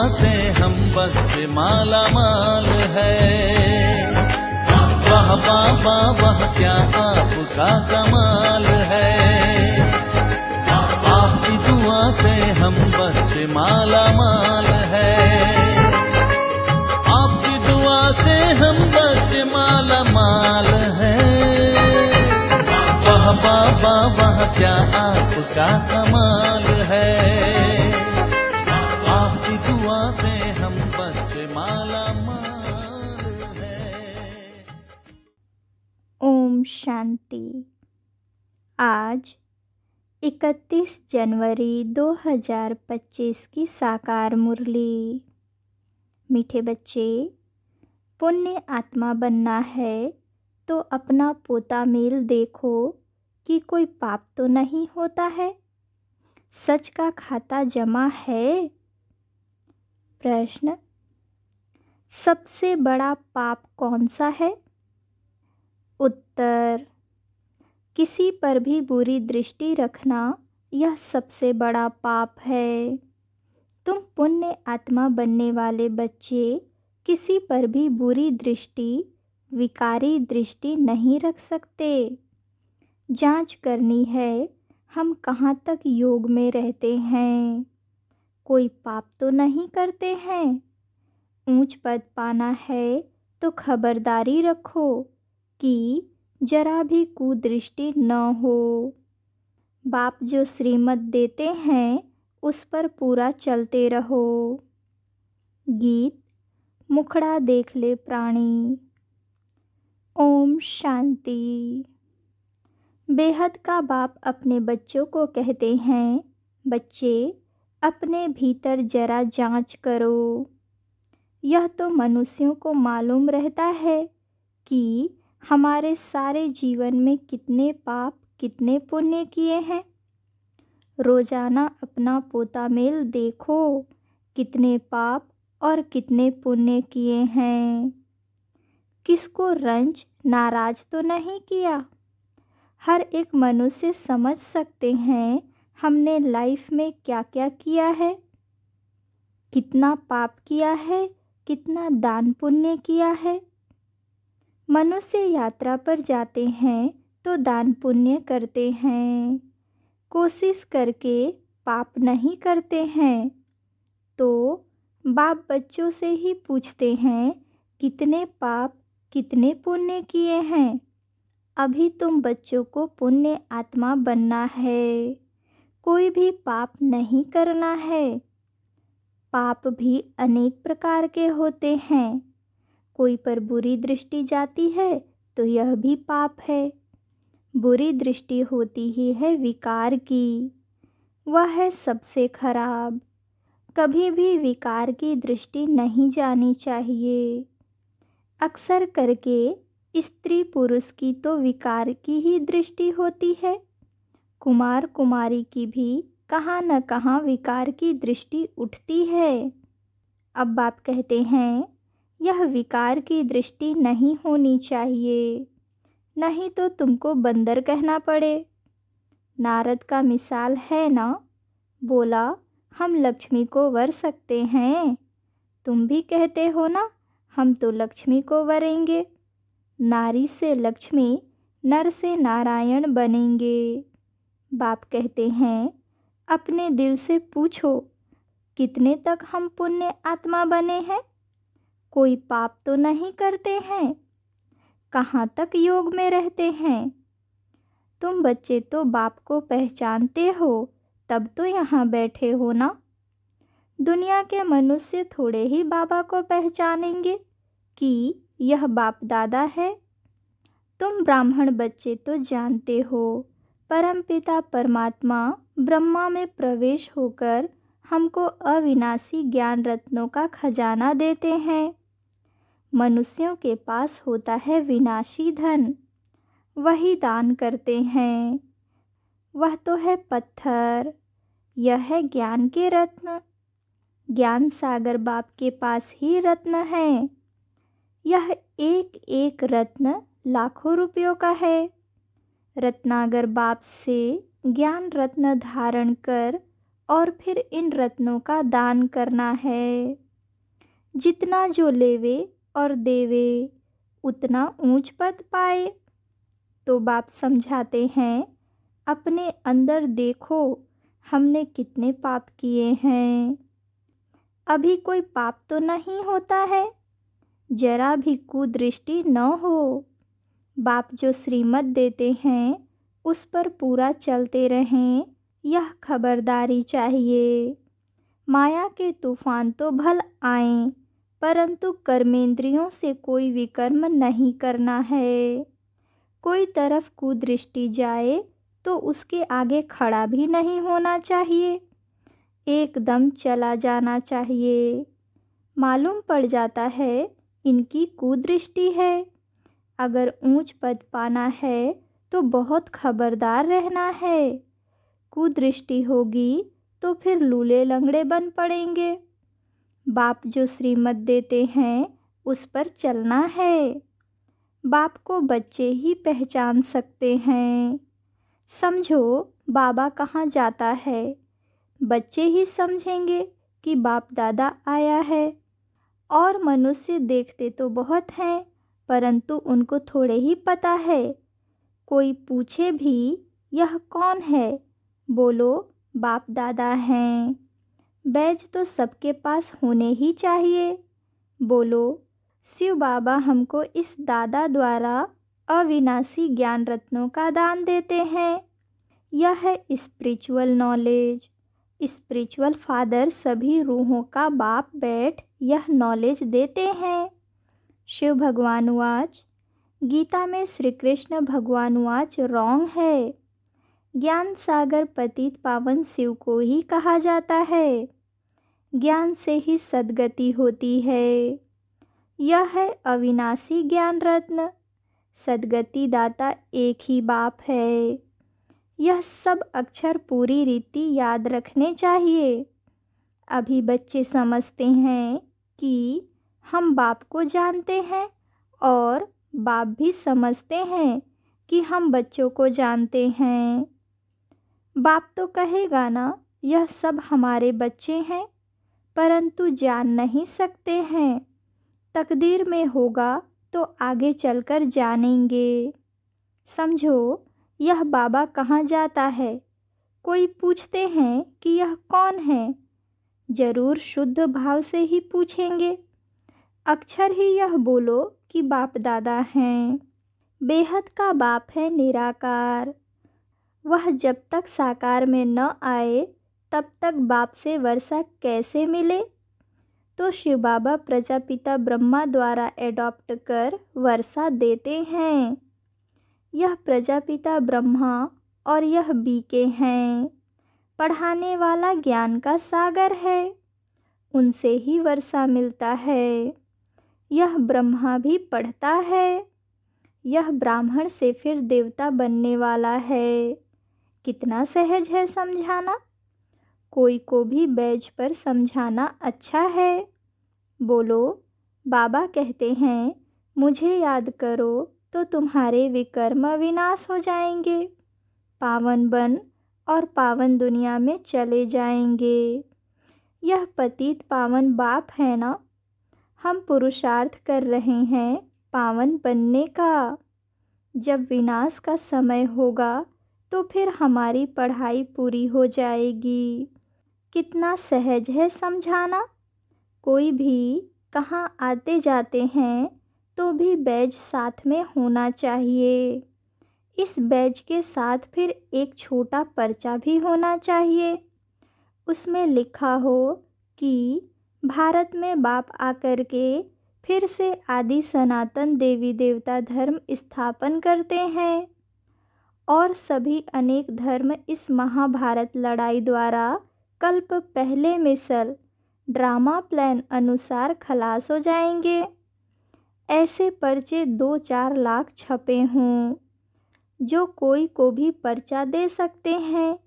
से हम बस माला माल है। वाह बाबा वाह क्या आपका कमाल है। आपकी दुआ से हम बस माला माल है। आपकी दुआ से हम बस माला माल है। वाह बाबा वाह क्या आपका कमाल है। आपकी दुआ से हम बस माला माल है। ओम शांति। आज 31 जनवरी 2025 की साकार मुरली। मीठे बच्चे, पुण्य आत्मा बनना है तो अपना पोता मेल देखो कि कोई पाप तो नहीं होता है। सच का खाता जमा है। प्रश्न, सबसे बड़ा पाप कौन सा है? उत्तर, किसी पर भी बुरी दृष्टि रखना यह सबसे बड़ा पाप है। तुम पुण्य आत्मा बनने वाले बच्चे किसी पर भी बुरी दृष्टि, विकारी दृष्टि नहीं रख सकते। जांच करनी है हम कहाँ तक योग में रहते हैं। कोई पाप तो नहीं करते हैं। ऊंच पद पाना है तो खबरदारी रखो कि जरा भी कुदृष्टि न हो। बाप जो श्रीमत देते हैं उस पर पूरा चलते रहो। गीत मुखड़ा देख ले प्राणी। ओम शांति। बेहद का बाप अपने बच्चों को कहते हैं, बच्चे अपने भीतर जरा जांच करो। यह तो मनुष्यों को मालूम रहता है कि हमारे सारे जीवन में कितने पाप कितने पुण्य किए हैं। रोजाना अपना पोता मेल देखो, कितने पाप और कितने पुण्य किए हैं। किसको रंज नाराज तो नहीं किया। हर एक मनुष्य समझ सकते हैं हमने लाइफ में क्या क्या किया है, कितना पाप किया है, कितना दान पुण्य किया है। मनुष्य यात्रा पर जाते हैं तो दान पुण्य करते हैं, कोशिश करके पाप नहीं करते हैं। तो बाप बच्चों से ही पूछते हैं कितने पाप कितने पुण्य किए हैं। अभी तुम बच्चों को पुण्य आत्मा बनना है, कोई भी पाप नहीं करना है। पाप भी अनेक प्रकार के होते हैं। कोई पर बुरी दृष्टि जाती है तो यह भी पाप है। बुरी दृष्टि होती ही है विकार की, वह है सबसे खराब। कभी भी विकार की दृष्टि नहीं जानी चाहिए। अक्सर करके स्त्री पुरुष की तो विकार की ही दृष्टि होती है। कुमार कुमारी की भी कहाँ न कहाँ विकार की दृष्टि उठती है। अब बाप कहते हैं यह विकार की दृष्टि नहीं होनी चाहिए, नहीं तो तुमको बंदर कहना पड़े। नारद का मिसाल है ना, बोला हम लक्ष्मी को वर सकते हैं। तुम भी कहते हो ना हम तो लक्ष्मी को वरेंगे। नारी से लक्ष्मी, नर से नारायण बनेंगे। बाप कहते हैं अपने दिल से पूछो कितने तक हम पुण्य आत्मा बने हैं। कोई पाप तो नहीं करते हैं। कहाँ तक योग में रहते हैं। तुम बच्चे तो बाप को पहचानते हो तब तो यहाँ बैठे हो ना। दुनिया के मनुष्य थोड़े ही बाबा को पहचानेंगे कि यह बाप दादा है। तुम ब्राह्मण बच्चे तो जानते हो परमपिता परमात्मा ब्रह्मा में प्रवेश होकर हमको अविनाशी ज्ञान रत्नों का खजाना देते हैं। मनुष्यों के पास होता है विनाशी धन, वही दान करते हैं। वह तो है पत्थर, यह है ज्ञान के रत्न। ज्ञान सागर बाप के पास ही रत्न है। यह एक एक रत्न लाखों रुपयों का है। रत्नागर बाप से ज्ञान रत्न धारण कर और फिर इन रत्नों का दान करना है। जितना जो लेवे और देवे उतना ऊंच पद पाए। तो बाप समझाते हैं, अपने अंदर देखो हमने कितने पाप किए हैं। अभी कोई पाप तो नहीं होता है, जरा भी कुदृष्टि न हो। बाप जो श्रीमत देते हैं उस पर पूरा चलते रहें, यह खबरदारी चाहिए। माया के तूफान तो भल आएं, परंतु कर्मेंद्रियों से कोई विकर्म नहीं करना है। कोई तरफ कुदृष्टि जाए तो उसके आगे खड़ा भी नहीं होना चाहिए, एकदम चला जाना चाहिए। मालूम पड़ जाता है इनकी कुदृष्टि है। अगर ऊंच पद पाना है तो बहुत खबरदार रहना है। कुदृष्टि होगी तो फिर लूले लंगड़े बन पड़ेंगे। बाप जो श्रीमत देते हैं उस पर चलना है। बाप को बच्चे ही पहचान सकते हैं। समझो बाबा कहाँ जाता है, बच्चे ही समझेंगे कि बाप दादा आया है। और मनुष्य देखते तो बहुत हैं, परंतु उनको थोड़े ही पता है। कोई पूछे भी यह कौन है, बोलो बाप दादा हैं। बैज तो सबके पास होने ही चाहिए। बोलो शिव बाबा हमको इस दादा द्वारा अविनाशी ज्ञान रत्नों का दान देते हैं। यह है स्पिरिचुअल नॉलेज। स्पिरिचुअल फादर सभी रूहों का बाप बैठ यह नॉलेज देते हैं। शिव भगवान वाच, गीता में श्री कृष्ण भगवान वाच रॉन्ग है। ज्ञान सागर पतित पावन शिव को ही कहा जाता है। ज्ञान से ही सद्गति होती है। यह है अविनाशी ज्ञान रत्न। सद्गति दाता एक ही बाप है। यह सब अक्षर पूरी रीति याद रखने चाहिए। अभी बच्चे समझते हैं कि हम बाप को जानते हैं और बाप भी समझते हैं कि हम बच्चों को जानते हैं। बाप तो कहेगा ना यह सब हमारे बच्चे हैं, परंतु जान नहीं सकते हैं। तकदीर में होगा तो आगे चलकर जानेंगे। समझो यह बाबा कहाँ जाता है। कोई पूछते हैं कि यह कौन है, जरूर शुद्ध भाव से ही पूछेंगे। अक्षर ही यह बोलो कि बाप दादा हैं। बेहद का बाप है निराकार। वह जब तक साकार में न आए तब तक बाप से वर्षा कैसे मिले। तो शिव बाबा प्रजापिता ब्रह्मा द्वारा एडॉप्ट कर वर्षा देते हैं। यह प्रजापिता ब्रह्मा और यह बीके हैं। पढ़ाने वाला ज्ञान का सागर है, उनसे ही वर्षा मिलता है। यह ब्रह्मा भी पढ़ता है। यह ब्राह्मण से फिर देवता बनने वाला है। कितना सहज है समझाना। कोई को भी बैज पर समझाना अच्छा है। बोलो बाबा कहते हैं मुझे याद करो तो तुम्हारे विकर्म विनाश हो जाएंगे। पावन बन और पावन दुनिया में चले जाएंगे। यह पतित पावन बाप है ना। हम पुरुषार्थ कर रहे हैं पावन बनने का। जब विनाश का समय होगा तो फिर हमारी पढ़ाई पूरी हो जाएगी। कितना सहज है समझाना। कोई भी कहाँ आते जाते हैं तो भी बैज साथ में होना चाहिए। इस बैज के साथ फिर एक छोटा पर्चा भी होना चाहिए। उसमें लिखा हो कि भारत में बाप आकर के फिर से आदि सनातन देवी देवता धर्म स्थापन करते हैं और सभी अनेक धर्म इस महाभारत लड़ाई द्वारा कल्प पहले मिसल ड्रामा प्लान अनुसार खलास हो जाएंगे। ऐसे पर्चे 2-4 लाख छपे हों। जो कोई को भी पर्चा दे सकते हैं।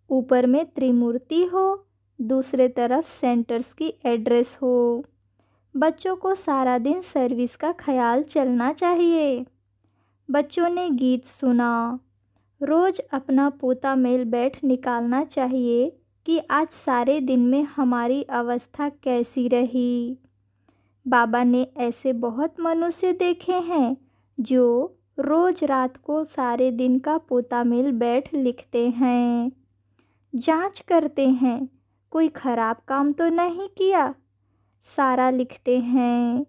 ऊपर में त्रिमूर्ति हो, दूसरे तरफ सेंटर्स की एड्रेस हो। बच्चों को सारा दिन सर्विस का ख्याल चलना चाहिए। बच्चों ने गीत सुना। रोज़ अपना पोता मेल बैठ निकालना चाहिए कि आज सारे दिन में हमारी अवस्था कैसी रही। बाबा ने ऐसे बहुत मनुष्य देखे हैं जो रोज रात को सारे दिन का पोता मेल बैठ लिखते हैं, जांच करते हैं कोई खराब काम तो नहीं किया, सारा लिखते हैं।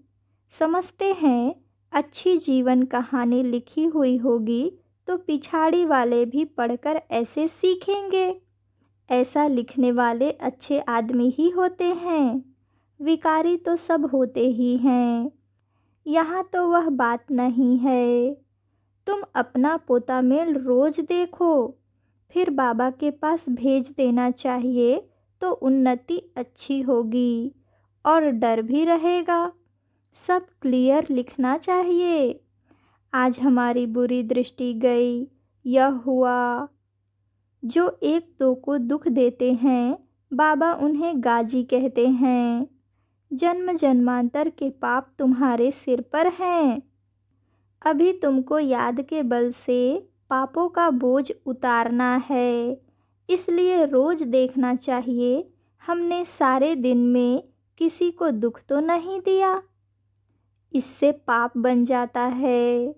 समझते हैं अच्छी जीवन कहानी लिखी हुई होगी तो पिछाड़ी वाले भी पढ़कर ऐसे सीखेंगे। ऐसा लिखने वाले अच्छे आदमी ही होते हैं, विकारी तो सब होते ही हैं। यहाँ तो वह बात नहीं है। तुम अपना पोता मेल रोज देखो, फिर बाबा के पास भेज देना चाहिए तो उन्नति अच्छी होगी और डर भी रहेगा। सब क्लियर लिखना चाहिए। आज हमारी बुरी दृष्टि गई, यह हुआ। जो एक दो को दुख देते हैं बाबा उन्हें गाजी कहते हैं। जन्म जन्मांतर के पाप तुम्हारे सिर पर हैं। अभी तुमको याद के बल से पापों का बोझ उतारना है, इसलिए रोज देखना चाहिए हमने सारे दिन में किसी को दुख तो नहीं दिया। इससे पाप बन जाता है।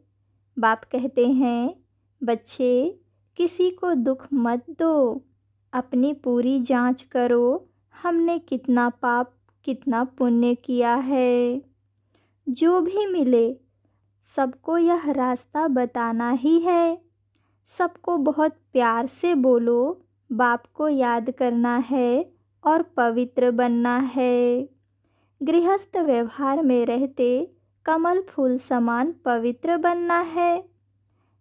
बाप कहते हैं, बच्चे किसी को दुख मत दो, अपनी पूरी जांच करो हमने कितना पाप कितना पुण्य किया है। जो भी मिले सबको यह रास्ता बताना ही है। सबको बहुत प्यार से बोलो, बाप को याद करना है और पवित्र बनना है। गृहस्थ व्यवहार में रहते कमल फूल समान पवित्र बनना है।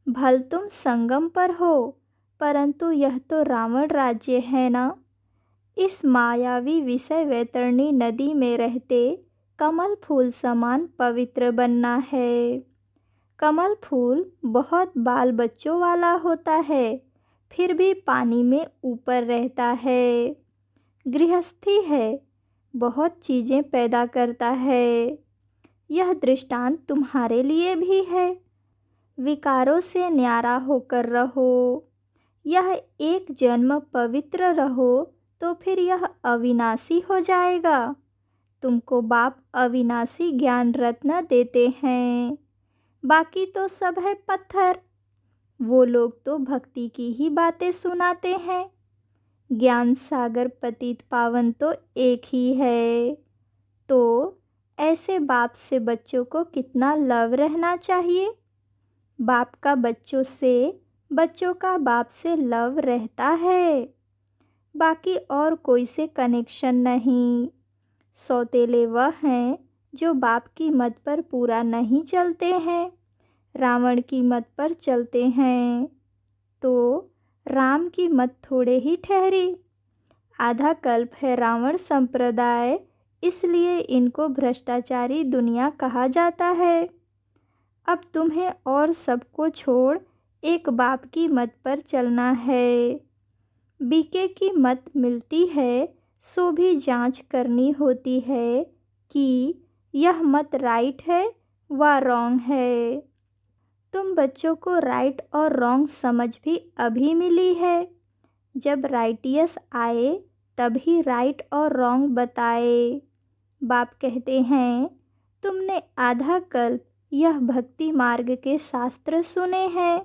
भल तुम संगम पर हो, परंतु यह तो रावण राज्य है ना। इस मायावी विषय वैतरणी नदी में रहते कमल फूल समान पवित्र बनना है। कमल फूल बहुत बाल बच्चों वाला होता है, फिर भी पानी में ऊपर रहता है। गृहस्थी है, बहुत चीज़ें पैदा करता है। यह दृष्टांत तुम्हारे लिए भी है। विकारों से न्यारा होकर रहो। यह एक जन्म पवित्र रहो तो फिर यह अविनाशी हो जाएगा। तुमको बाप अविनाशी ज्ञान रत्न देते हैं, बाकी तो सब है पत्थर। वो लोग तो भक्ति की ही बातें सुनाते हैं। ज्ञान सागर पतित पावन तो एक ही है। तो ऐसे बाप से बच्चों को कितना लव रहना चाहिए। बाप का बच्चों से, बच्चों का बाप से लव रहता है, बाकी और कोई से कनेक्शन नहीं। सौतेले वह हैं जो बाप की मत पर पूरा नहीं चलते हैं, रावण की मत पर चलते हैं। तो राम की मत थोड़े ही ठहरी। आधा कल्प है रावण संप्रदाय, इसलिए इनको भ्रष्टाचारी दुनिया कहा जाता है। अब तुम्हें और सबको छोड़ एक बाप की मत पर चलना है। बीके की मत मिलती है सो भी जांच करनी होती है कि यह मत राइट है व रॉन्ग है। तुम बच्चों को राइट और रॉन्ग समझ भी अभी मिली है। जब राइटियस आए तभी राइट और रॉन्ग बताए। बाप कहते हैं, तुमने आधा कल्प यह भक्ति मार्ग के शास्त्र सुने हैं।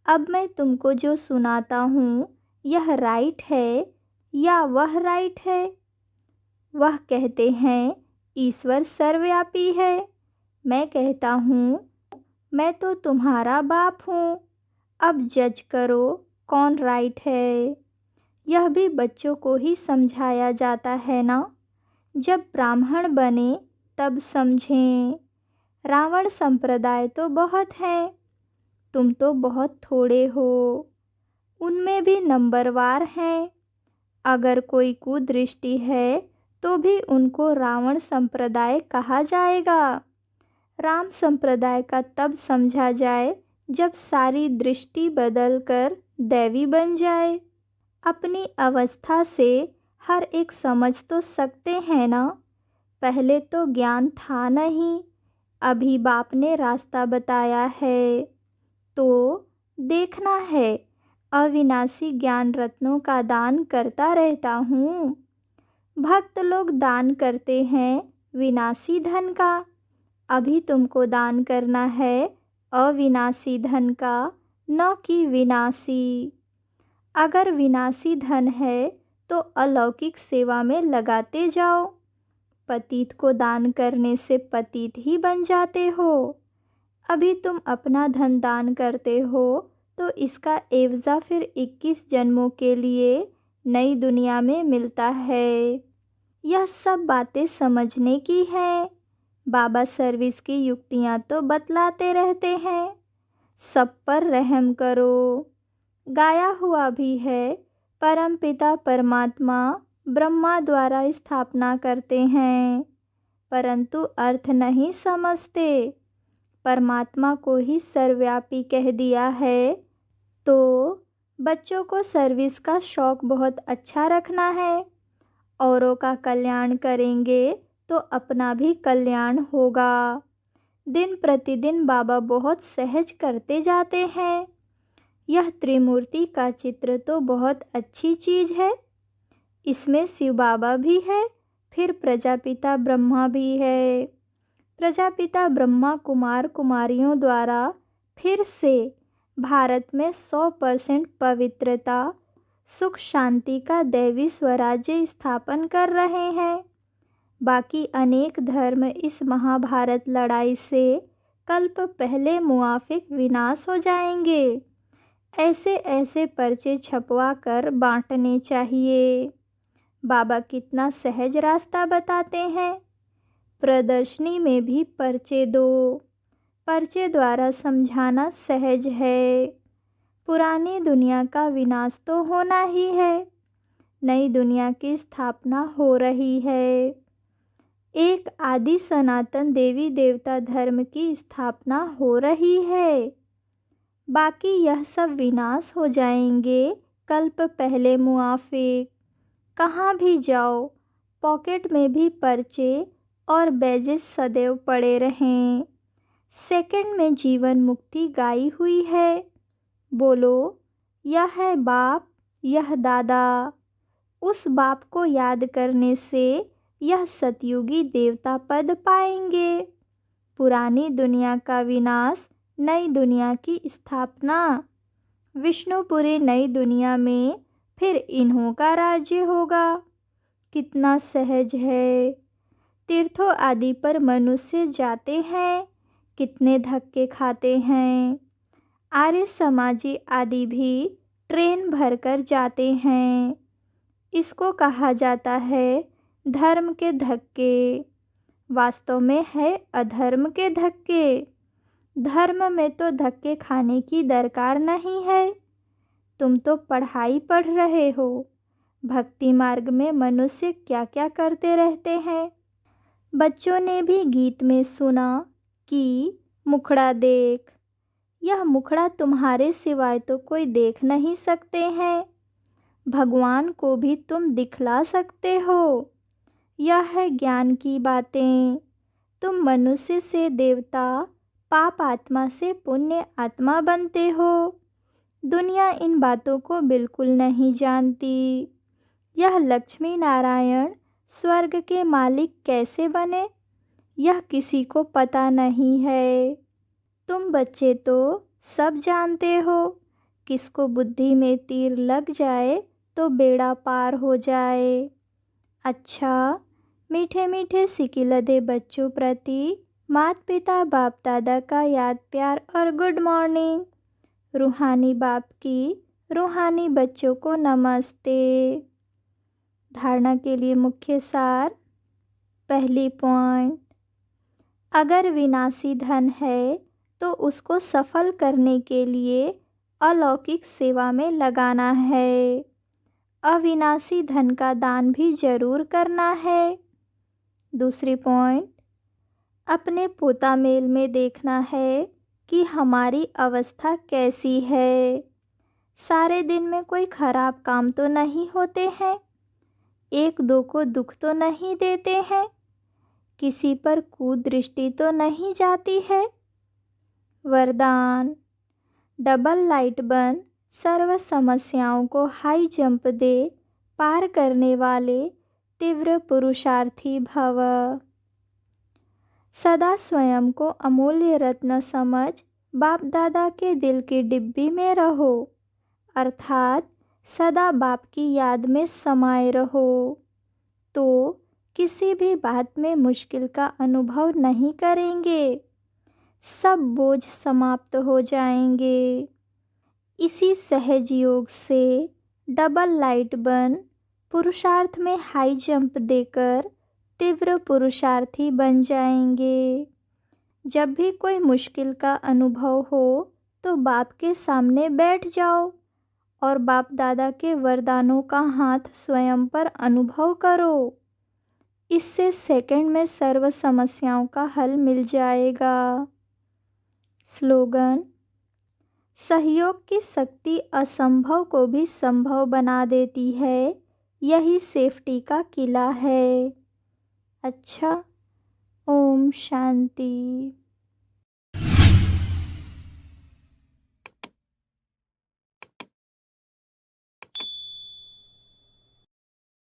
अब मैं तुमको जो सुनाता हूँ यह राइट है या वह राइट है। वह कहते हैं ईश्वर सर्वव्यापी है। मैं कहता हूँ मैं तो तुम्हारा बाप हूँ। अब जज करो कौन राइट है। यह भी बच्चों को ही समझाया जाता है ना। जब ब्राह्मण बने तब समझें। रावण संप्रदाय तो बहुत हैं, तुम तो बहुत थोड़े हो। उनमें भी नंबरवार हैं। अगर कोई कुदृष्टि है तो भी उनको रावण संप्रदाय कहा जाएगा। राम संप्रदाय का तब समझा जाए जब सारी दृष्टि बदलकर दैवी बन जाए। अपनी अवस्था से हर एक समझ तो सकते हैं ना। पहले तो ज्ञान था नहीं, अभी बाप ने रास्ता बताया है। तो देखना है अविनाशी ज्ञान रत्नों का दान करता रहता हूँ। भक्त लोग दान करते हैं विनाशी धन का, अभी तुमको दान करना है अविनाशी धन का, न कि विनाशी। अगर विनाशी धन है तो अलौकिक सेवा में लगाते जाओ। पतित को दान करने से पतित ही बन जाते हो। अभी तुम अपना धन दान करते हो तो इसका एवज़ा फिर 21 जन्मों के लिए नई दुनिया में मिलता है। यह सब बातें समझने की हैं। बाबा सर्विस की युक्तियाँ तो बतलाते रहते हैं। सब पर रहम करो। गाया हुआ भी है, परमपिता परमात्मा ब्रह्मा द्वारा स्थापना करते हैं, परंतु अर्थ नहीं समझते। परमात्मा को ही सर्वव्यापी कह दिया है। तो बच्चों को सर्विस का शौक़ बहुत अच्छा रखना है। औरों का कल्याण करेंगे तो अपना भी कल्याण होगा। दिन प्रतिदिन बाबा बहुत सहज करते जाते हैं। यह त्रिमूर्ति का चित्र तो बहुत अच्छी चीज़ है। इसमें शिव बाबा भी है, फिर प्रजापिता ब्रह्मा भी है। प्रजापिता ब्रह्मा कुमार कुमारियों द्वारा फिर से भारत में 100% पवित्रता, सुख शांति का दैवी स्वराज्य स्थापन कर रहे हैं। बाकी अनेक धर्म इस महाभारत लड़ाई से कल्प पहले मुआफिक विनाश हो जाएंगे। ऐसे ऐसे पर्चे छपवा कर बांटने चाहिए। बाबा कितना सहज रास्ता बताते हैं। प्रदर्शनी में भी पर्चे दो। पर्चे द्वारा समझाना सहज है। पुरानी दुनिया का विनाश तो होना ही है, नई दुनिया की स्थापना हो रही है। एक आदि सनातन देवी देवता धर्म की स्थापना हो रही है। बाकी यह सब विनाश हो जाएंगे कल्प पहले मुआफिक। कहाँ भी जाओ पॉकेट में भी पर्चे और बैजेस सदैव पड़े रहें। सेकंड में जीवन मुक्ति गाई हुई है। बोलो, यह है बाप, यह दादा। उस बाप को याद करने से यह सतयुगी देवता पद पाएंगे। पुरानी दुनिया का विनाश, नई दुनिया की स्थापना। विष्णुपुरी नई दुनिया में फिर इन्हों का राज्य होगा। कितना सहज है। तीर्थों आदि पर मनुष्य जाते हैं, कितने धक्के खाते हैं। आर्य समाजी आदि भी ट्रेन भरकर जाते हैं। इसको कहा जाता है धर्म के धक्के, वास्तव में है अधर्म के धक्के। धर्म में तो धक्के खाने की दरकार नहीं है। तुम तो पढ़ाई पढ़ रहे हो। भक्ति मार्ग में मनुष्य क्या क्या करते रहते हैं। बच्चों ने भी गीत में सुना कि मुखड़ा देख। यह मुखड़ा तुम्हारे सिवाय तो कोई देख नहीं सकते हैं। भगवान को भी तुम दिखला सकते हो। यह है ज्ञान की बातें। तुम मनुष्य से देवता, पाप आत्मा से पुण्य आत्मा बनते हो। दुनिया इन बातों को बिल्कुल नहीं जानती। यह लक्ष्मी नारायण स्वर्ग के मालिक कैसे बने, यह किसी को पता नहीं है। तुम बच्चे तो सब जानते हो। किसको बुद्धि में तीर लग जाए तो बेड़ा पार हो जाए। अच्छा, मीठे मीठे सिकिलदे बच्चों प्रति माता पिता बाप दादा का याद प्यार और गुड मॉर्निंग। रूहानी बाप की रूहानी बच्चों को नमस्ते। धारणा के लिए मुख्य सार। पहली पॉइंट, अगर विनाशी धन है तो उसको सफल करने के लिए अलौकिक सेवा में लगाना है। अविनाशी धन का दान भी जरूर करना है। दूसरी पॉइंट, अपने पोता मेल में देखना है कि हमारी अवस्था कैसी है। सारे दिन में कोई खराब काम तो नहीं होते हैं। एक दो को दुख तो नहीं देते हैं। किसी पर कुदृष्टि तो नहीं जाती है। वरदान, डबल लाइट बन सर्व समस्याओं को हाई जंप दे पार करने वाले तीव्र पुरुषार्थी भव। सदा स्वयं को अमूल्य रत्न समझ बाप दादा के दिल की डिब्बी में रहो, अर्थात सदा बाप की याद में समाये रहो, तो किसी भी बात में मुश्किल का अनुभव नहीं करेंगे। सब बोझ समाप्त हो जाएंगे। इसी सहज योग से डबल लाइट बन पुरुषार्थ में हाई जंप देकर तीव्र पुरुषार्थी बन जाएंगे। जब भी कोई मुश्किल का अनुभव हो तो बाप के सामने बैठ जाओ और बाप दादा के वरदानों का हाथ स्वयं पर अनुभव करो। इससे सेकंड में सर्व समस्याओं का हल मिल जाएगा। स्लोगन: सहयोग की शक्ति असंभव को भी संभव बना देती है, यही सेफ्टी का किला है। अच्छा, ओम शांति।